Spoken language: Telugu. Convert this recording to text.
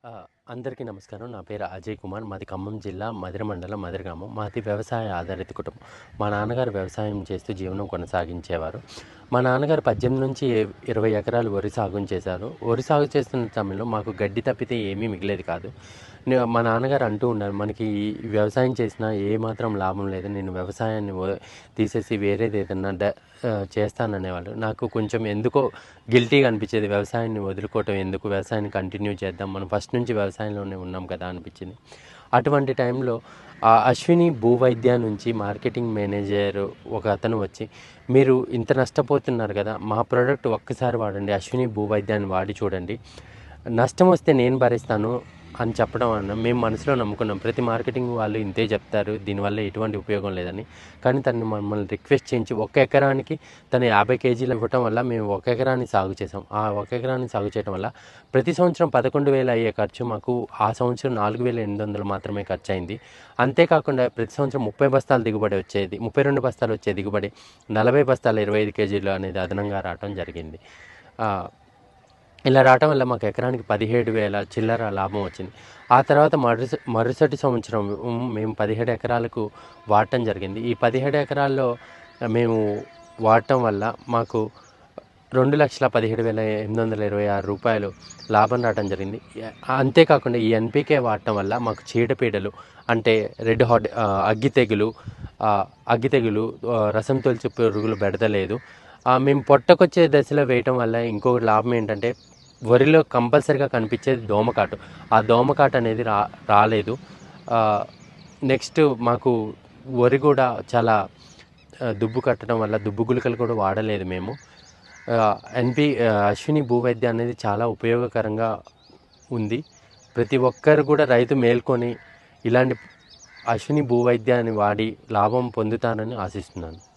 ఆ! అందరికీ నమస్కారం. నా పేరు అజయ్ కుమార్. మాది ఖమ్మం జిల్లా మధిర మండలం, మధిర గ్రామం. మాది వ్యవసాయ ఆధారిత కుటుంబం. మా నాన్నగారు వ్యవసాయం చేస్తూ జీవనం కొనసాగించేవారు. మా నాన్నగారు 18-20 ఎకరాలు వరి సాగు చేశారు. వరి సాగు చేస్తున్న సమయంలో మాకు గడ్డి తప్పితే ఏమీ మిగిలేది కాదు. మా నాన్నగారు అంటూ ఉన్నారు, "మనకి ఈ వ్యవసాయం చేసినా ఏమాత్రం లాభం లేదు. నేను వ్యవసాయాన్ని తీసేసి వేరేది ఏదన్నా చేస్తాననేవాళ్ళు." నాకు కొంచెం ఎందుకో గిల్టీగా అనిపించేది. వ్యవసాయాన్ని వదులుకోవటం ఎందుకు? వ్యవసాయాన్ని కంటిన్యూ చేద్దాం. మనం ఫస్ట్ నుంచి వ్యవసాయంలోనే ఉన్నాం కదా అనిపించింది. అటువంటి టైంలో అశ్విని భూవైద్య నుంచి మార్కెటింగ్ మేనేజర్ ఒక అతను వచ్చి, "మీరు ఇంత నష్టపోతున్నారు కదా, మా ప్రోడక్ట్ ఒక్కసారి వాడండి. అశ్విని భూవైద్యాన్ని వాడి చూడండి. నష్టం వస్తే నేను భరిస్తాను" అని చెప్పడం వలన మేము మనసులో నమ్ముకున్నాం. ప్రతి మార్కెటింగ్ వాళ్ళు ఇంతే చెప్తారు, దీనివల్ల ఎటువంటి ఉపయోగం లేదని. కానీ తను మమ్మల్ని రిక్వెస్ట్ చేయించి ఒక ఎకరానికి తను 50 కేజీలు ఇవ్వటం వల్ల మేము ఒక ఎకరాన్ని సాగు చేసాం. ఆ ఒక ఎకరాన్ని సాగు చేయడం వల్ల ప్రతి సంవత్సరం 11,000 అయ్యే ఖర్చు మాకు ఆ సంవత్సరం 4,800 మాత్రమే ఖర్చయింది. అంతేకాకుండా ప్రతి సంవత్సరం 30 బస్తాలు దిగుబడి వచ్చేది. 32 బస్తాలు వచ్చే దిగుబడి 40 బస్తాలు 25 కేజీలు అనేది అదనంగా రావటం జరిగింది. ఇలా రావటం వల్ల మాకు ఎకరానికి 17,000 చిల్లర లాభం వచ్చింది. ఆ తర్వాత మరుసటి సంవత్సరం మేము 17 ఎకరాలకు వాడటం జరిగింది. ఈ 17 ఎకరాల్లో మేము వాడటం వల్ల మాకు రూ. 2,17,826 లాభం రావడం జరిగింది. అంతేకాకుండా ఈ ఎన్‌పీకే వాడటం వల్ల మాకు చీడపీడలు అంటే రెడ్ హాట్ అగ్గి తెగులు, రసం తొలిచే పురుగులు బెడదలేదు. మేము పొట్టకొచ్చే దశలో వేయటం వల్ల ఇంకొక లాభం ఏంటంటే, వరిలో కంపల్సరీగా కనిపించేది దోమకాటు. ఆ దోమకాటు అనేది రాలేదు. నెక్స్ట్ మాకు వరి కూడా చాలా దుబ్బు కట్టడం వల్ల దుబ్బు గుళికలు కూడా వాడలేదు మేము. అశ్విని భూవైద్య అనేది చాలా ఉపయోగకరంగా ఉంది. ప్రతి ఒక్కరు కూడా రైతు మేల్కొని ఇలాంటి అశ్విని భూవైద్యాన్ని వాడి లాభం పొందుతారని ఆశిస్తున్నాను.